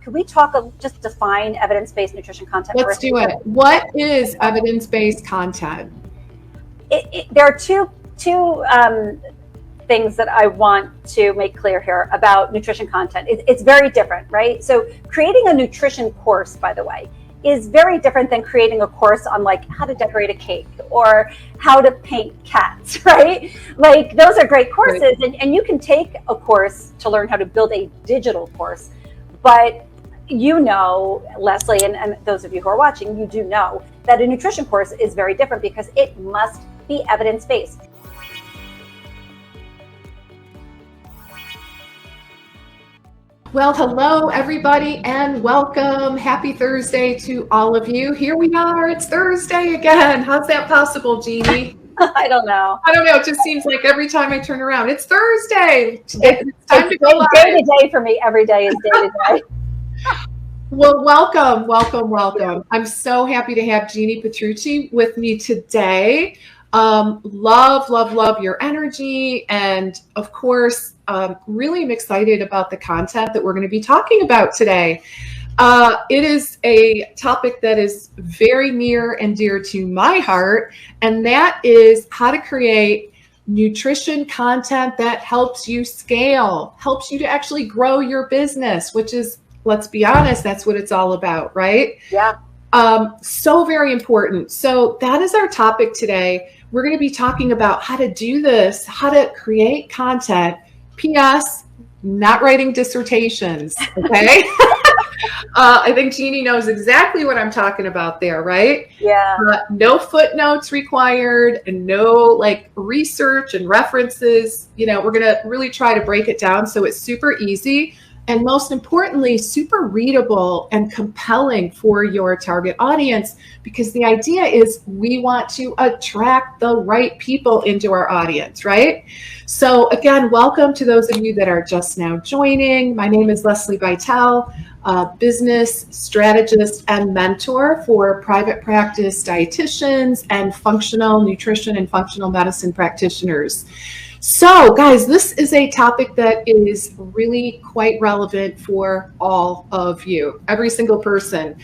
Could we talk, just define evidence-based nutrition content? Let's do it. What is evidence-based content? There are two things that I want to make clear here about nutrition content. It's very different, right? So creating a nutrition course, by the way, is very different than creating a course on like how to decorate a cake or how to paint cats, right? Like those are great courses, and you can take a course to learn how to build a digital course. But you know, Leslie, and those of you who are watching, you do know that a nutrition course is very different because it must be evidence-based. Well, hello, everybody, and welcome. Happy Thursday to all of you. Here we are. It's Thursday again. How's that possible, Jeannie? I don't know. It just seems like every time I turn around, it's Thursday. It's time to go live. Day to day for me. Every day is day to day. Well, welcome. I'm so happy to have Jeanne Petrucci with me today. Love your energy. And of course, really am excited about the content that we're going to be talking about today. It is a topic that is very near and dear to my heart, and that is how to create nutrition content that helps you scale, helps you to actually grow your business, which is, let's be honest, that's what it's all about, right? Yeah. So very important. So that is our topic today. We're going to be talking about how to do this, how to create content. P.S. Not writing dissertations, okay? I think Jeannie knows exactly what I'm talking about there, right? Yeah. No footnotes required, and no like research and references. You know, we're going to really try to break it down so it's super easy. And most importantly, super readable and compelling for your target audience, because the idea is we want to attract the right people into our audience, right? So again, welcome to those of you that are just now joining. My name is Lesli Bitel, business strategist and mentor for private practice dietitians and functional nutrition and functional medicine practitioners. So guys, this is a topic that is really quite relevant for all of you, every single person.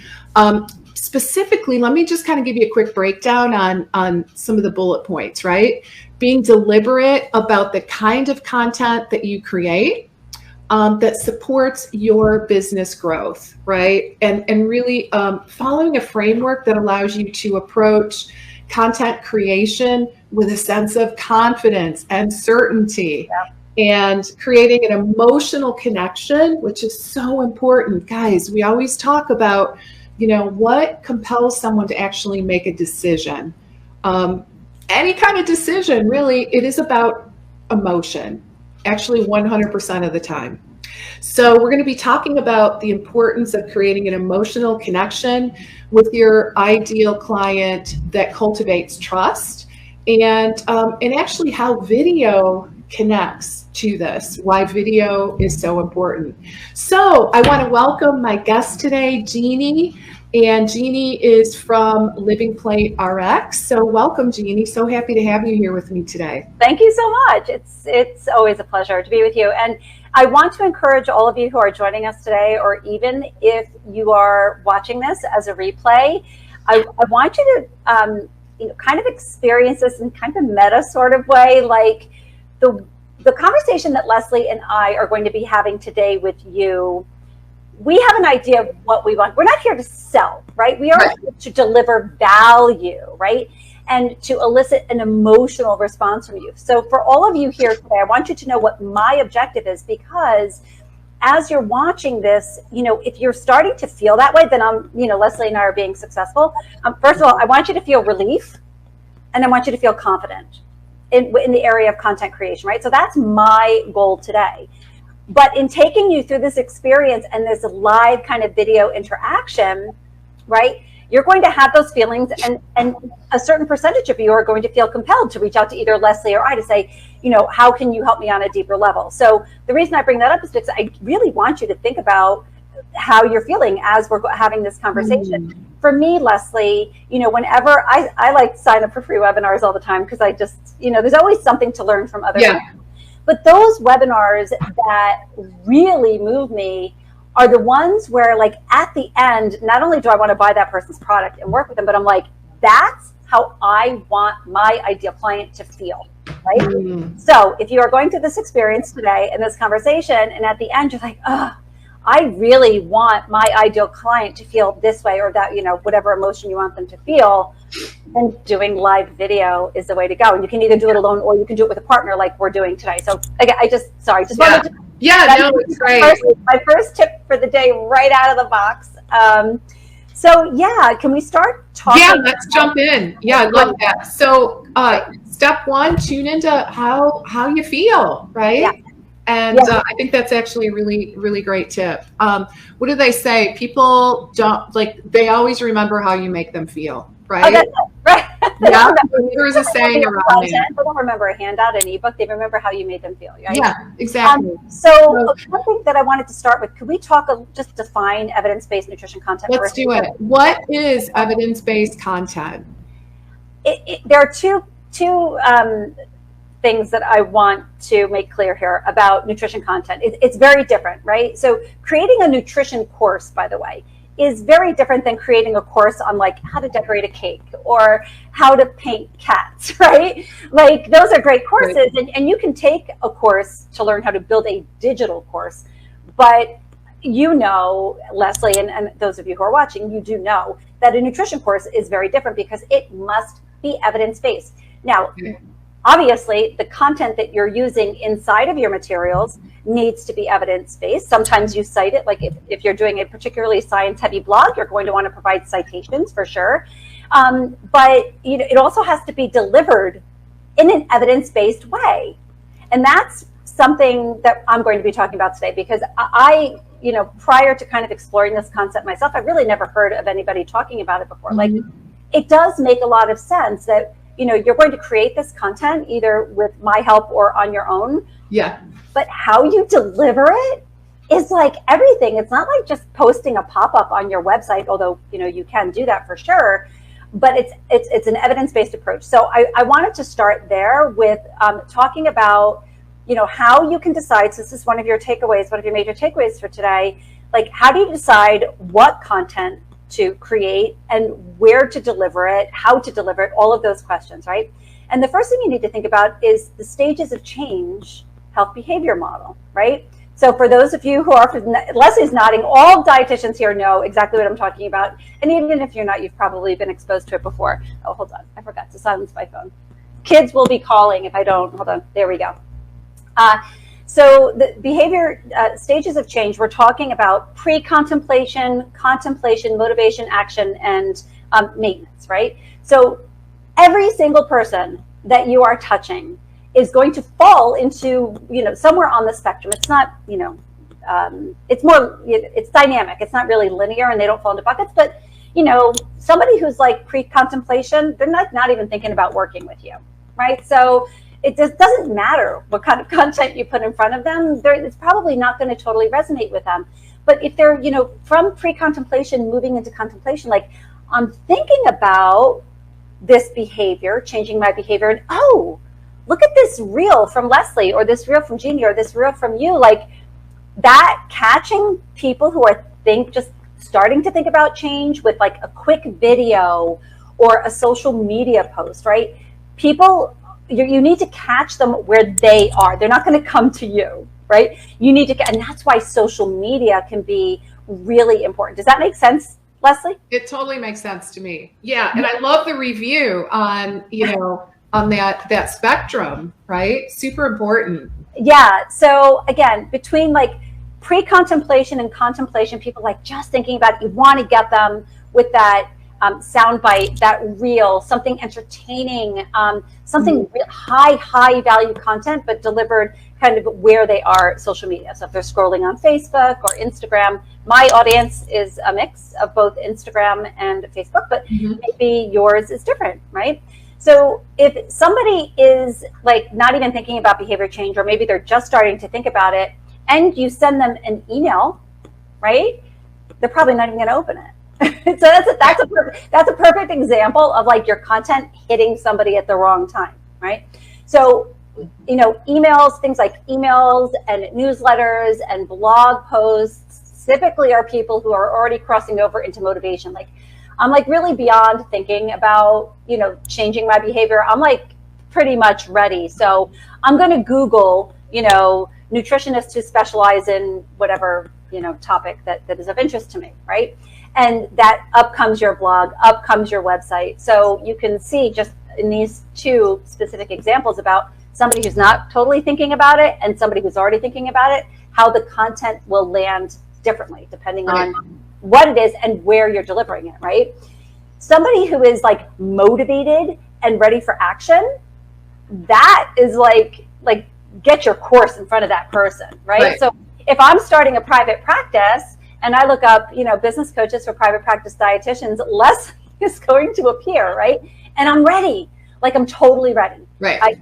Specifically, let me just kind of give you a quick breakdown on some of the bullet points, right? Being deliberate about the kind of content that you create that supports your business growth, right? And really following a framework that allows you to approach content creation with a sense of confidence and certainty, and creating an emotional connection, which is so important. Guys, we always talk about, you know, what compels someone to actually make a decision. Any kind of decision, really, it is about emotion, actually 100% of the time. So we're going to be talking about the importance of creating an emotional connection with your ideal client that cultivates trust, and actually how video connects to this, why video is so important. So I want to welcome my guest today, Jeannie, and Jeannie is from Living Plate RX. So welcome, Jeannie. So happy to have you here with me today. Thank you so much. It's always a pleasure to be with you. And I want to encourage all of you who are joining us today, or even if you are watching this as a replay, I want you to kind of experience this in kind of a meta sort of way, like the conversation that Leslie and I are going to be having today with you. We have an idea of what we want. We're not here to sell, right? We are here to deliver value, right? And to elicit an emotional response from you. So for all of you here today, I want you to know what my objective is, because as you're watching this, you know, if you're starting to feel that way, then Leslie and I are being successful. First of all, I want you to feel relief, and I want you to feel confident in the area of content creation, right? So that's my goal today. But in taking you through this experience and this live kind of video interaction, right, you're going to have those feelings, and a certain percentage of you are going to feel compelled to reach out to either Leslie or I to say, you know, how can you help me on a deeper level? So the reason I bring that up is because I really want you to think about how you're feeling as we're having this conversation. For me, Leslie, you know, whenever I like to sign up for free webinars all the time, because I just, you know, there's always something to learn from other people. But those webinars that really move me are the ones where, like, at the end, not only do I want to buy that person's product and work with them, but I'm like, that's how I want my ideal client to feel, right? Mm. So if you are going through this experience today in this conversation, and at the end you're like, oh, I really want my ideal client to feel this way or that, whatever emotion you want them to feel, then doing live video is the way to go. And you can either do it alone or you can do it with a partner like we're doing today. So again, wanted to. It's great. My first tip for the day right out of the box. Can we start talking? Yeah, let's jump in. Yeah, I love that. So step one, tune into how you feel, right? Yeah. And I think that's actually a really, really great tip. What do they say? People don't, they always remember how you make them feel, right? Oh, that's it. Right. Yeah, there's a saying around it. They don't remember a handout, an ebook. They remember how you made them feel, right? Yeah, exactly. One thing that I wanted to start with, could we just define evidence-based nutrition content? Let's do it. What is evidence-based content? There are two things that I want to make clear here about nutrition content. It's very different, right? So creating a nutrition course, by the way, is very different than creating a course on how to decorate a cake or how to paint cats, right? Those are great courses, and you can take a course to learn how to build a digital course, but Leslie, and those of you who are watching, you do know that a nutrition course is very different because it must be evidence-based. Now, obviously, the content that you're using inside of your materials needs to be evidence-based. Sometimes you cite it, like if you're doing a particularly science-heavy blog, you're going to want to provide citations for sure. But it also has to be delivered in an evidence-based way. And that's something that I'm going to be talking about today, because I prior to kind of exploring this concept myself, I really never heard of anybody talking about it before. Mm-hmm. It does make a lot of sense that you're going to create this content either with my help or on your own. Yeah. But how you deliver it is everything. It's not just posting a pop-up on your website, although, you can do that for sure. But it's an evidence-based approach. So I wanted to start there with talking about, how you can decide, so this is one of your major takeaways for today, how do you decide what content to create and where to deliver it, how to deliver it, all of those questions, right? And the first thing you need to think about is the stages of change health behavior model, right? So for those of you who are, Leslie's nodding, all dietitians here know exactly what I'm talking about. And even if you're not, you've probably been exposed to it before. Oh, hold on, I forgot to silence my phone. Kids will be calling if I don't, hold on, there we go. So the behavior stages of change, we're talking about pre-contemplation, contemplation, motivation, action, and maintenance, right? So every single person that you are touching is going to fall into, somewhere on the spectrum. It's not, it's dynamic. It's not really linear, and they don't fall into buckets. But, somebody who's pre-contemplation, they're not even thinking about working with you, right? So it just doesn't matter what kind of content you put in front of them. It's probably not going to totally resonate with them. But if they're, from pre-contemplation moving into contemplation, I'm thinking about this behavior, changing my behavior, and look at this reel from Leslie, or this reel from Jeannie, or this reel from you, that catching people who are just starting to think about change with a quick video or a social media post, right? People, you need to catch them where they are. They're not going to come to you, right? You need to, and that's why social media can be really important. Does that make sense, Leslie? It totally makes sense to me. Yeah, and I love the review on, on that spectrum, right? Super important. Yeah. So again, between pre-contemplation and contemplation, people just thinking about it, you want to get them with that sound bite, that reel, something entertaining, something high value content, but delivered kind of where they are social media. So if they're scrolling on Facebook or Instagram, my audience is a mix of both Instagram and Facebook, but maybe yours is different, right? So if somebody is not even thinking about behavior change, or maybe they're just starting to think about it, and you send them an email, right? They're probably not even going to open it. So that's a perfect example of your content hitting somebody at the wrong time, right? So, emails, things like emails and newsletters and blog posts, typically are people who are already crossing over into motivation. Like, I'm like really beyond thinking about, changing my behavior. I'm like pretty much ready. So I'm going to Google, nutritionists who specialize in whatever, topic that is of interest to me, right? And that up comes your blog, up comes your website. So you can see just in these two specific examples about somebody who's not totally thinking about it and somebody who's already thinking about it, how the content will land differently depending on what it is and where you're delivering it, right? Somebody who is like motivated and ready for action, that is like get your course in front of that person, right? So if I'm starting a private practice and I look up, business coaches for private practice dietitians, Lesli is going to appear, right? And I'm ready. Like, I'm totally ready. Right.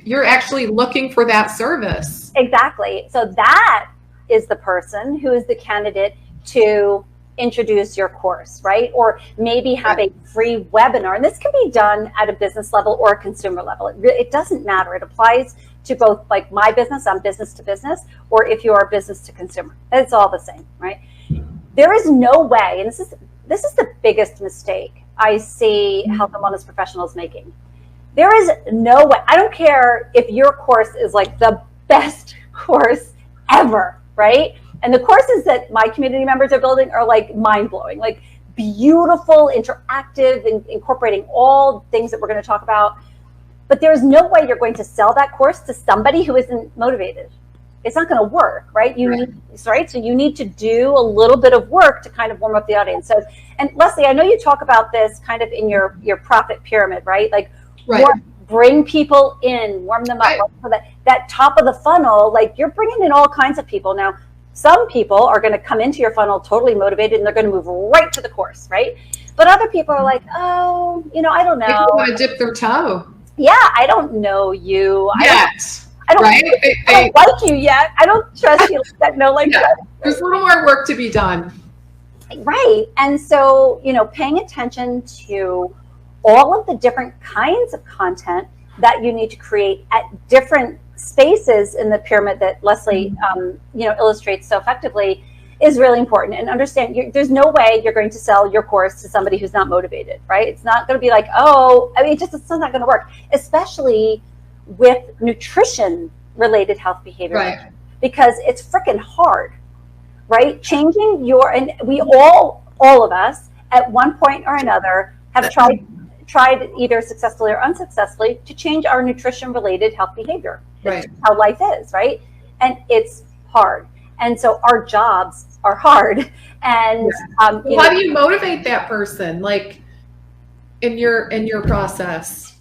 You're actually looking for that service. Exactly. So that is the person who is the candidate to introduce your course, right? Or maybe have a free webinar. And this can be done at a business level or a consumer level. It doesn't matter. It applies to both, like my business, I'm business to business, or if you are business to consumer. It's all the same, right? There is no way, and this is the biggest mistake I see health and wellness professionals making. There is no way. I don't care if your course is like the best course ever, right? And the courses that my community members are building are like mind-blowing, like beautiful, interactive, and incorporating all things that we're going to talk about. But there's no way you're going to sell that course to somebody who isn't motivated. It's not going to work, right? So you need to do a little bit of work to kind of warm up the audience. So, and Lesli, I know you talk about this kind of in your profit pyramid, right? Like, bring people in, warm them up. So that top of the funnel, like you're bringing in all kinds of people. Now, some people are going to come into your funnel totally motivated and they're going to move right to the course, right? But other people are like, oh, I don't know. They want to dip their toe. Yeah, I don't know you. Yes. I don't like you yet. I don't trust you like that. No, there's a little more work to be done. Right. And so, paying attention to all of the different kinds of content that you need to create at different spaces in the pyramid that Lesli, illustrates so effectively is really important. And understand, there's no way you're going to sell your course to somebody who's not motivated, right? It's not going to be like, it's not going to work, especially with nutrition related health behavior, because it's freaking hard, right? Changing and we all of us at one point or another have tried either successfully or unsuccessfully to change our nutrition related health behavior. It's how life is, right? And it's hard. And so our jobs are hard. And how do you motivate that person, like in your process?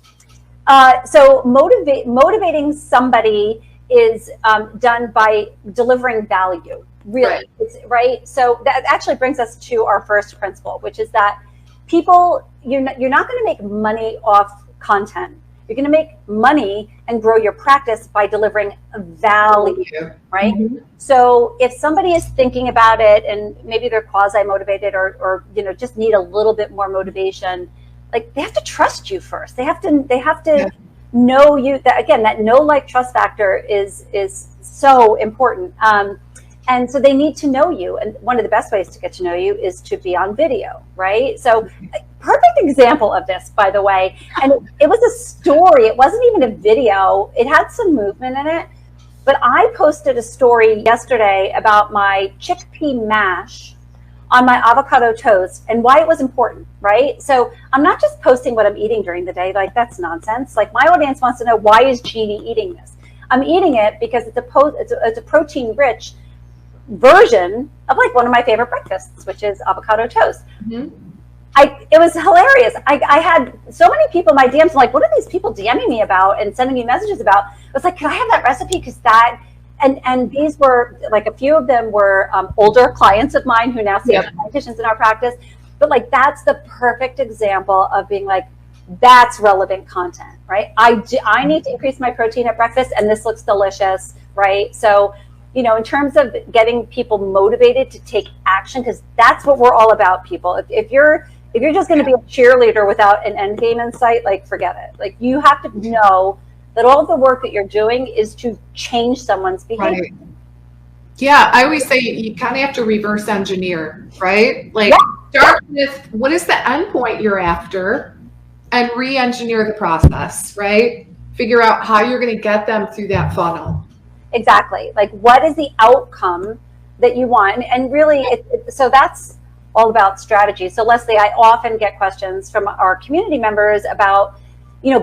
So motivating somebody is done by delivering value, really, right? So that actually brings us to our first principle, which is that people, you're not going to make money off content. You're going to make money and grow your practice by delivering value, right? Mm-hmm. So if somebody is thinking about it and maybe they're quasi-motivated or just need a little bit more motivation, like they have to trust you first. They have to know you. That know, like, trust factor is so important. And so they need to know you. And one of the best ways to get to know you is to be on video, right? So perfect example of this, by the way. And it was a story. It wasn't even a video. It had some movement in it. But I posted a story yesterday about my chickpea mash on my avocado toast and why it was important, right? So I'm not just posting what I'm eating during the day. Like, that's nonsense. Like, my audience wants to know, why is Jeannie eating this? I'm eating it because it's a protein-rich version of like one of my favorite breakfasts, which is avocado toast. Mm-hmm. It was hilarious. I had so many people in my DMs like, what are these people DMing me about and sending me messages about? I was like, can I have that recipe? Because and these were like, a few of them were older clients of mine who now see dietitians in our practice. But like, that's the perfect example of being like, that's relevant content, right? I need to increase my protein at breakfast and this looks delicious, right? So, in terms of getting people motivated to take action, because that's what we're all about, people. If you're just going to be a cheerleader without an end game in sight, like, forget it. Like, you have to know that all of the work that you're doing is to change someone's behavior. Yeah, I always say you kind of have to reverse engineer, right? Like Yeah. start with what is the end point you're after and re-engineer the process, right? Figure out how you're going to get them through that funnel. Exactly. Like, what is the outcome that you want? And really, so that's all about strategy. So, Leslie, I often get questions from our community members about,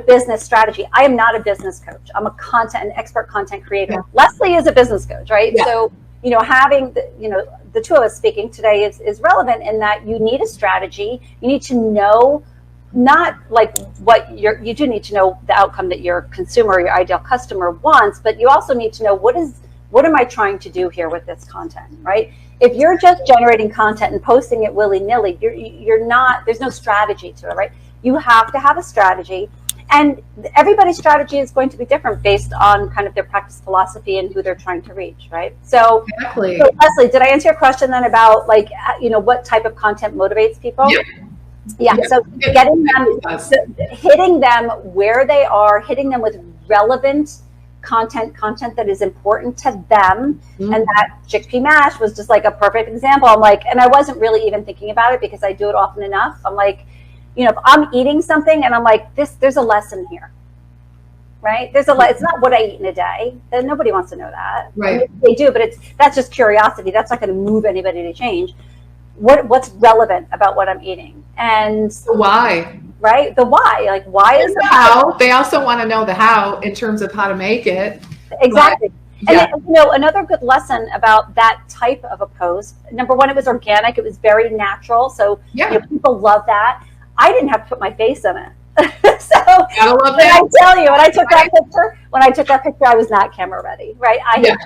business strategy. I am not a business coach. I'm an expert content creator. Yeah. Leslie is a business coach, right? Yeah. So, having the two of us speaking today is relevant in that you need a strategy. You need to know not like what you do need to know the outcome that your consumer or your ideal customer wants, but you also need to know what am I trying to do here with this content, right? If you're just generating content and posting it willy-nilly, you're not, there's no strategy to it, right? You have to have a strategy, and everybody's strategy is going to be different based on kind of their practice philosophy and who they're trying to reach, right? So, exactly. So Leslie, did I answer your question then about what type of content motivates people? Yep. Yeah, so getting them, hitting them where they are, hitting them with relevant content that is important to them. Mm-hmm. And that chickpea mash was just like a perfect example. I'm like, and I wasn't really even thinking about it because I do it often enough. I'm like, if I'm eating something and I'm like, there's a lesson here, right? It's not what I eat in a day. Then nobody wants to know that. Right. I mean, they do, but that's just curiosity. That's not going to move anybody to change. What's relevant about what I'm eating, and the why, right? The why, like why is the how? They also want to know the how in terms of how to make it. Exactly. But, and another good lesson about that type of a post. Number one, it was organic. It was very natural. So people love that. I didn't have to put my face in it. So I love that. I tell you, when I took that picture, I was not camera ready. Right? I had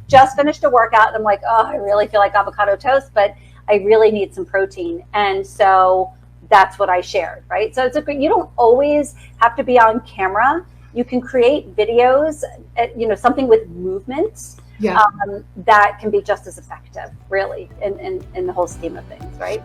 just finished a workout, and I'm like, oh, I really feel like avocado toast, but I really need some protein. And so that's what I shared, right? So you don't always have to be on camera. You can create videos, something with movements that can be just as effective, really, in the whole scheme of things, right?